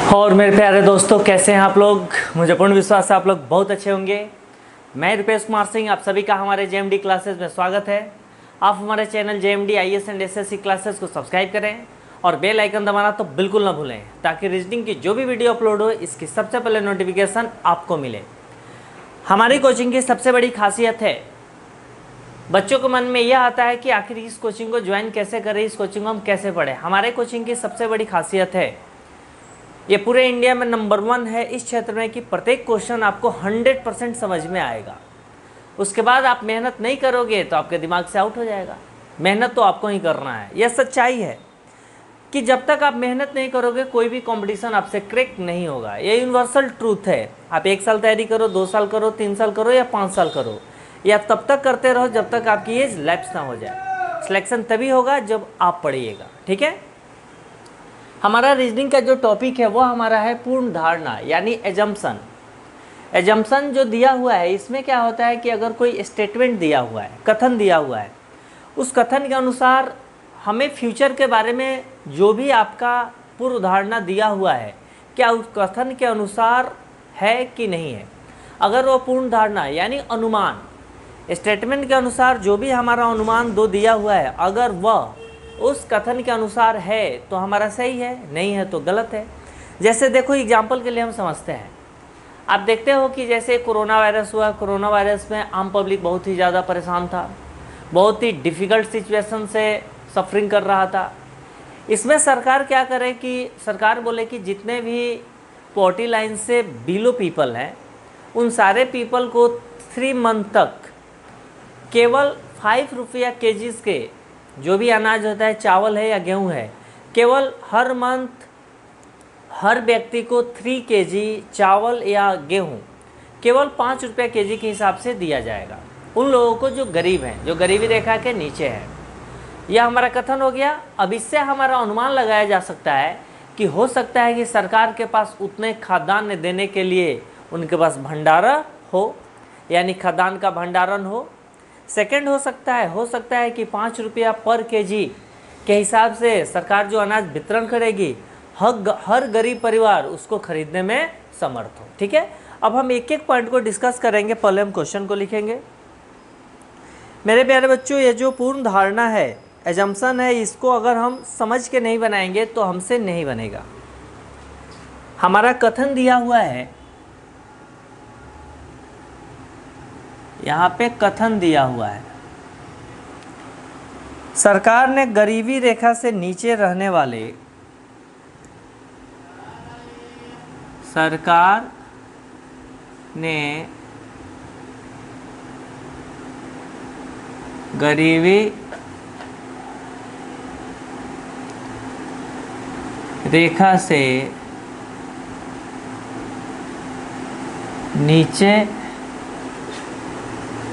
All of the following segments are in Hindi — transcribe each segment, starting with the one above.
और मेरे प्यारे दोस्तों, कैसे हैं आप लोग। मुझे पूर्ण विश्वास है आप लोग बहुत अच्छे होंगे। मैं रुपेश कुमार सिंह, आप सभी का हमारे जेएमडी क्लासेस में स्वागत है। आप हमारे channel JMD IAS and SSC classes को सब्सक्राइब करें और बेल आइकन दबाना तो बिल्कुल ना भूलें, ताकि रीजनिंग की जो भी वीडियो अपलोड हो इसकी सबसे पहले नोटिफिकेशन आपको मिले। हमारी कोचिंग की सबसे बड़ी खासियत है, बच्चों के मन में यह आता है कि आखिर इस कोचिंग को ज्वाइन कैसे करें, इस कोचिंग को हम कैसे पढ़ें। हमारे कोचिंग की सबसे बड़ी खासियत है, ये पूरे इंडिया में नंबर 1 है इस क्षेत्र में कि प्रत्येक क्वेश्चन आपको 100% समझ में आएगा। उसके बाद आप मेहनत नहीं करोगे तो आपके दिमाग से आउट हो जाएगा। मेहनत तो आपको ही करना है। यह सच्चाई है कि जब तक आप मेहनत नहीं करोगे कोई भी कंपटीशन आपसे क्रैक नहीं होगा। ये यूनिवर्सल ट्रूथ है। आप 1 साल तैयारी करो, 2 साल करो, 3 साल करो या 5 साल करो, या तब तक करते रहो जब तक आपकी एज लैप्स ना हो जाए। सिलेक्शन तभी होगा जब आप पढ़िएगा, ठीक है। हमारा रीजनिंग का जो टॉपिक है वो हमारा है पूर्ण धारणा, यानी एजम्पशन। एजम्पशन जो दिया हुआ है, इसमें क्या होता है कि अगर कोई स्टेटमेंट दिया हुआ है, कथन दिया हुआ है, उस कथन के अनुसार हमें फ्यूचर के बारे में जो भी आपका पूर्व धारणा दिया हुआ है, क्या उस कथन के अनुसार है कि नहीं है। अगर वो पूर्ण धारणा यानी अनुमान, स्टेटमेंट के अनुसार जो भी हमारा अनुमान दो दिया हुआ है, अगर वह उस कथन के अनुसार है तो हमारा सही है, नहीं है तो गलत है। जैसे देखो, एग्जाम्पल के लिए हम समझते हैं। आप देखते हो कि जैसे कोरोना वायरस हुआ, कोरोना वायरस में आम पब्लिक बहुत ही ज़्यादा परेशान था, बहुत ही डिफ़िकल्ट सिचुएशन से सफरिंग कर रहा था। इसमें सरकार क्या करे कि सरकार बोले कि जितने भी पॉवर्टी लाइन से बिलो पीपल हैं, उन सारे पीपल को 3 मंथ तक केवल 5 रुपया केजीज़ के जो भी अनाज होता है, चावल है या गेहूं है, केवल हर मंथ हर व्यक्ति को 3 केजी चावल या गेहूं केवल 5 रुपये केजी के हिसाब से दिया जाएगा उन लोगों को जो गरीब हैं, जो गरीबी रेखा के नीचे हैं। यह हमारा कथन हो गया। अब इससे हमारा अनुमान लगाया जा सकता है कि हो सकता है कि सरकार के पास उतने खाद्यान्न देने के लिए उनके पास भंडारा हो, यानी खाद्यान्न का भंडारण हो। सेकंड हो सकता है कि 5 रुपया पर केजी के हिसाब से सरकार जो अनाज वितरण करेगी, हर गरीब परिवार उसको खरीदने में समर्थ हो, ठीक है। अब हम एक एक पॉइंट को डिस्कस करेंगे। पहले हम क्वेश्चन को लिखेंगे। मेरे प्यारे बच्चों, ये जो पूर्ण धारणा है, एजम्पशन है, इसको अगर हम समझ के नहीं बनाएंगे तो हमसे नहीं बनेगा। हमारा कथन दिया हुआ है, यहाँ पे कथन दिया हुआ है, सरकार ने गरीबी रेखा से नीचे रहने वाले, सरकार ने गरीबी रेखा से नीचे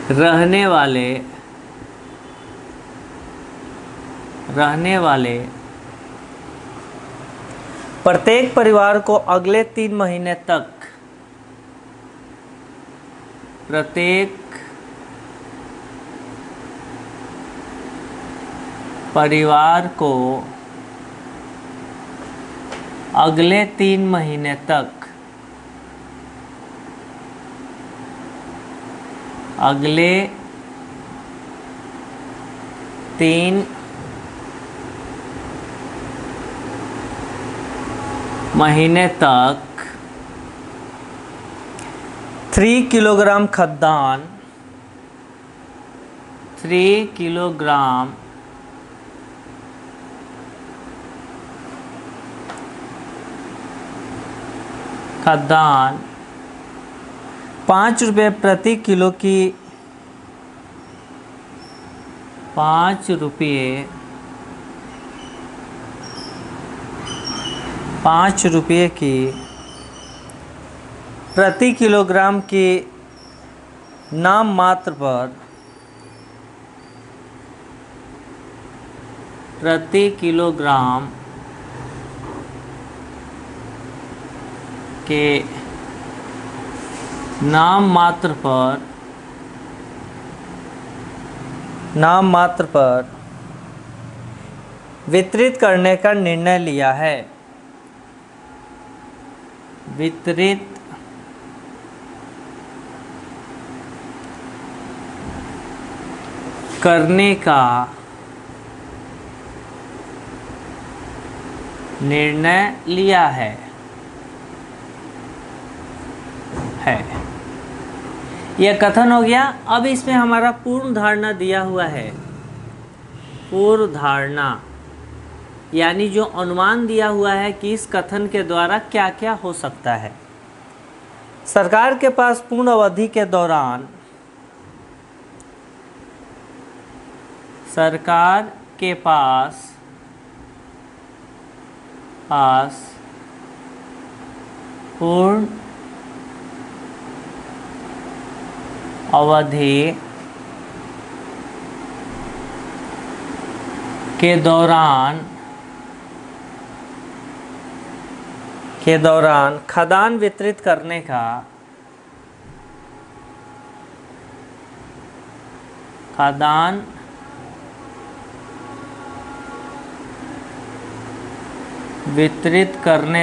रहने वाले प्रत्येक परिवार को अगले 3 महीने तक, प्रत्येक परिवार को अगले 3 महीने तक, अगले 3 महीने तक 3 किलोग्राम खाद्यान्न, 3 किलोग्राम खाद्यान्न 5 रुपये प्रति किलो की, 5 रुपये की प्रति किलोग्राम की नाम मात्र पर, प्रति किलोग्राम के नाम मात्र पर वितरित करने का निर्णय लिया है। वितरित करने का निर्णय लिया है। यह कथन हो गया। अब इसमें हमारा पूर्ण धारणा दिया हुआ है। पूर्व धारणा यानी जो अनुमान दिया हुआ है कि इस कथन के द्वारा क्या क्या हो सकता है। सरकार के पास पूर्ण अवधि के दौरान सरकार के पास पूर्ण अवधि के दौरान खाद्यान्न वितरित करने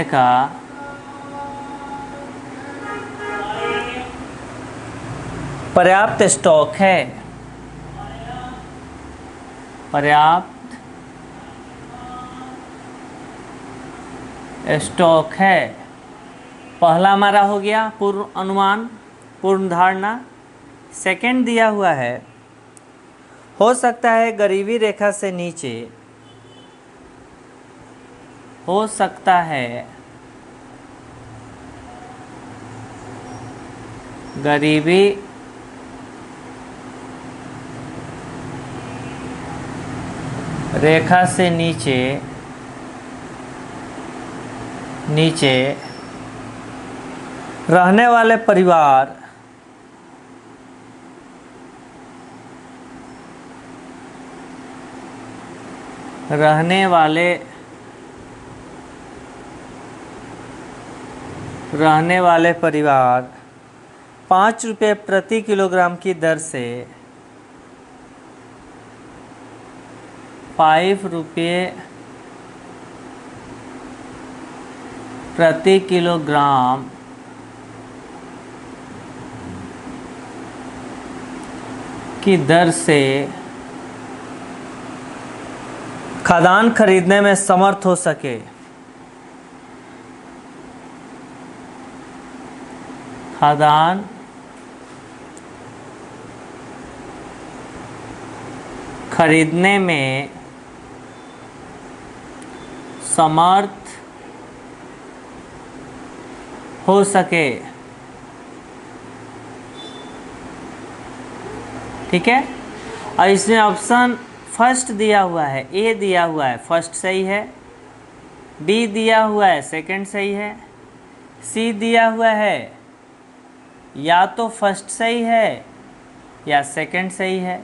का पर्याप्त स्टॉक है। पहला हमारा हो गया पूर्व अनुमान, पूर्ण धारणा। सेकंड दिया हुआ है, हो सकता है गरीबी रेखा से नीचे, हो सकता है गरीबी रेखा से नीचे रहने वाले परिवार ₹5 प्रति किलोग्राम की दर से ₹5 प्रति किलोग्राम की दर से खाद्यान्न खरीदने में समर्थ हो सके। खाद्यान्न खरीदने में समर्थ हो सके। ठीक है। और इसमें ऑप्शन फर्स्ट दिया हुआ है, ए दिया हुआ है, फर्स्ट सही है। बी दिया हुआ है, सेकंड सही है। सी दिया हुआ है, या तो फर्स्ट सही है या सेकंड सही है।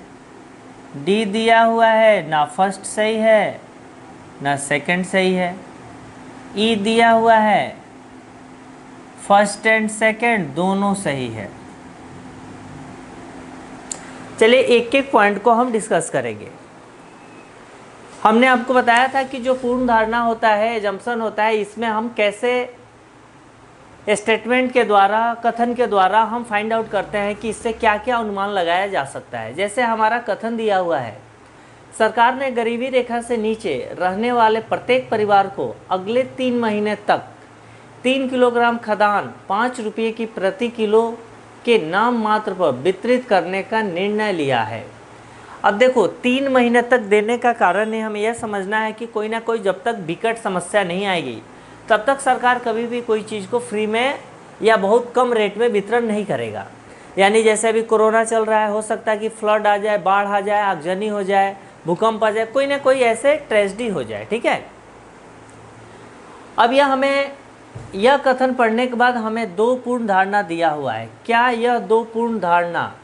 डी दिया हुआ है, ना फर्स्ट सही है ना सेकंड सही है। ई दिया हुआ है, फर्स्ट एंड सेकंड दोनों सही है। चलिए एक एक पॉइंट को हम डिस्कस करेंगे। हमने आपको बताया था कि जो पूर्ण धारणा होता है, एजम्पशन होता है, इसमें हम कैसे स्टेटमेंट के द्वारा, कथन के द्वारा हम फाइंड आउट करते हैं कि इससे क्या क्या अनुमान लगाया जा सकता है। जैसे हमारा कथन दिया हुआ है, सरकार ने गरीबी रेखा से नीचे रहने वाले प्रत्येक परिवार को अगले 3 महीने तक 3 किलोग्राम खाद्यान्न ₹5 की प्रति किलो के नाम मात्र पर वितरित करने का निर्णय लिया है। अब देखो 3 महीने तक देने का कारण है, हमें यह समझना है कि कोई ना कोई जब तक विकट समस्या नहीं आएगी तब तक सरकार कभी भी कोई चीज़ को फ्री में या बहुत कम रेट में वितरण नहीं करेगा। यानी जैसे अभी कोरोना चल रहा है, हो सकता है कि फ्लड आ जाए, बाढ़ आ जाए, आगजनी हो जाए, भूकंप आ जाए, कोई ना कोई ऐसे ट्रेजेडी हो जाए। ठीक है। अब यह कथन पढ़ने के बाद हमें 2 पूर्ण धारणा दिया हुआ है। क्या यह 2 पूर्ण धारणा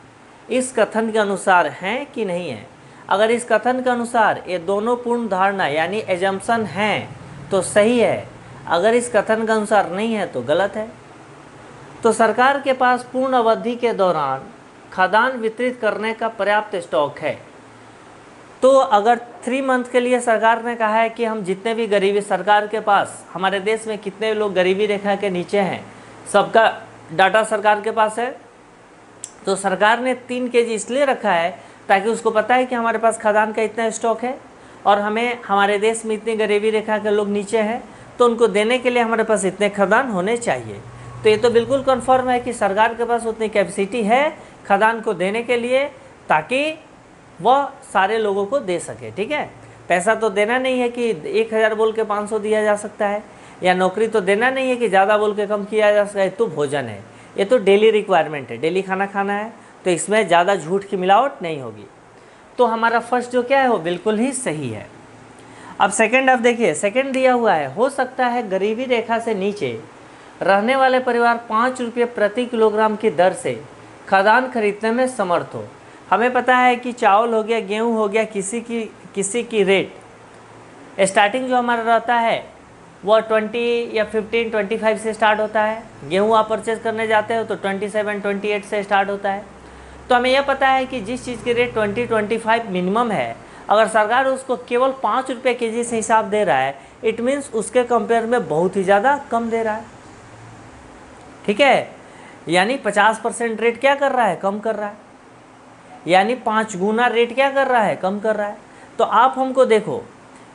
इस कथन के अनुसार हैं कि नहीं है? अगर इस कथन के अनुसार ये दोनों पूर्ण धारणा यानी एजम्पशन हैं तो सही है, अगर इस कथन के अनुसार नहीं है तो गलत है। तो सरकार के पास पूर्ण अवधि के दौरान खाद्यान्न वितरित करने का पर्याप्त स्टॉक है। तो अगर 3 मंथ के लिए सरकार ने कहा है कि हम जितने भी गरीबी सरकार के पास, हमारे देश में कितने लोग गरीबी रेखा के नीचे हैं, सबका डाटा सरकार के पास है। तो सरकार ने 3 kg इसलिए रखा है ताकि उसको पता है कि हमारे पास खाद्यान्न का इतना स्टॉक है और हमें हमारे देश में इतनी गरीबी रेखा के लोग नीचे हैं, तो उनको देने के लिए हमारे पास इतने खाद्यान्न होने चाहिए। तो ये तो बिल्कुल कन्फर्म है कि सरकार के पास उतनी कैपेसिटी है खाद्यान्न को देने के लिए, ताकि वह सारे लोगों को दे सके। ठीक है, पैसा तो देना नहीं है कि 1000 बोल के 500 दिया जा सकता है, या नौकरी तो देना नहीं है कि ज़्यादा बोल के कम किया जा सकता है। तो भोजन है, ये तो डेली रिक्वायरमेंट है, डेली खाना खाना है, तो इसमें ज़्यादा झूठ की मिलावट नहीं होगी। तो हमारा फर्स्ट जो क्या है वो बिल्कुल ही सही है। अब सेकंड, अब देखिए सेकंड दिया हुआ है, हो सकता है गरीबी रेखा से नीचे रहने वाले परिवार 5 रुपये प्रति किलोग्राम की दर से खाद्यान्न खरीदने में समर्थ हो। हमें पता है कि चावल हो गया, गेहूं हो गया, किसी की रेट स्टार्टिंग जो हमारा रहता है वह 20 या 15, 25 से स्टार्ट होता है। गेहूं आप परचेज करने जाते हो तो 27, 28 से स्टार्ट होता है। तो हमें यह पता है कि जिस चीज़ की रेट 20, 25 मिनिमम है, अगर सरकार उसको केवल 5 रुपये kg से हिसाब दे रहा है, इट मीन्स उसके कंपेयर में बहुत ही ज़्यादा कम दे रहा है। ठीक है, यानी 50% रेट क्या कर रहा है, कम कर रहा है, यानी 5 गुना रेट क्या कर रहा है, कम कर रहा है। तो आप हमको देखो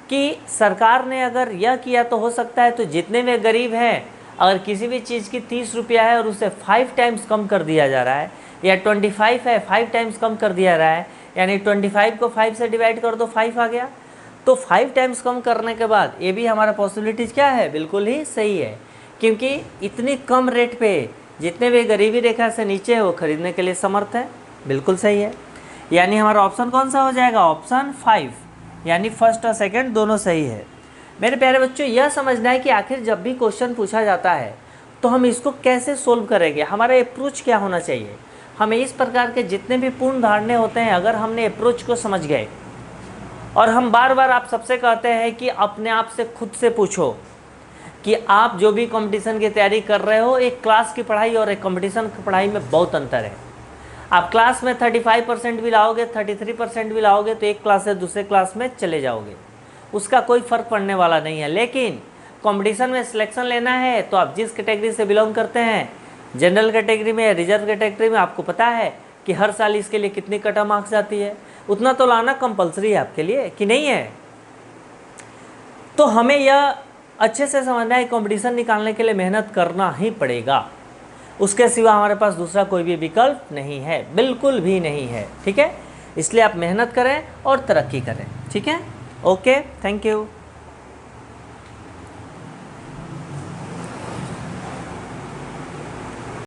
कि सरकार ने अगर यह किया तो हो सकता है तो जितने में गरीब हैं, अगर किसी भी चीज़ की 30 रुपया है और उसे 5 टाइम्स कम कर दिया जा रहा है, या 25 है 5 टाइम्स कम कर दिया रहा है, यानी 25 को 5 से डिवाइड कर दो 5 आ गया। तो 5 टाइम्स कम करने के बाद ये भी हमारा पॉसिबिलिटीज़ क्या है, बिल्कुल ही सही है, क्योंकि इतनी कम रेट पे जितने भी गरीबी रेखा से नीचे है वो खरीदने के लिए समर्थ है। बिल्कुल सही है, यानी हमारा ऑप्शन कौन सा हो जाएगा, ऑप्शन 5, यानी फर्स्ट और सेकंड दोनों सही है। मेरे प्यारे बच्चों, यह समझना है कि आखिर जब भी क्वेश्चन पूछा जाता है तो हम इसको कैसे सोल्व करेंगे, हमारा अप्रोच क्या होना चाहिए। हमें इस प्रकार के जितने भी पूर्ण धारणे होते हैं, अगर हमने अप्रोच को समझ गए, और हम बार बार आप सबसे कहते हैं कि अपने आप से खुद से पूछो कि आप जो भी कंपटीशन की तैयारी कर रहे हो, एक क्लास की पढ़ाई और एक कंपटीशन की पढ़ाई में बहुत अंतर है। आप क्लास में 35% भी लाओगे, 33% भी लाओगे तो एक क्लास से दूसरे क्लास में चले जाओगे, उसका कोई फ़र्क पड़ने वाला नहीं है। लेकिन कंपटीशन में सिलेक्शन लेना है तो आप जिस कैटेगरी से बिलोंग करते हैं, जनरल कैटेगरी में, रिजर्व कैटेगरी में, आपको पता है कि हर साल इसके लिए कितनी कट ऑफ मार्क्स जाती है, उतना तो लाना कंपलसरी है आपके लिए कि नहीं है। तो हमें यह अच्छे से समझना है, कंपटीशन निकालने के लिए मेहनत करना ही पड़ेगा, उसके सिवा हमारे पास दूसरा कोई भी विकल्प नहीं है, बिल्कुल भी नहीं है। ठीक है, इसलिए आप मेहनत करें और तरक्की करें। ठीक है, ओके, थैंक यू।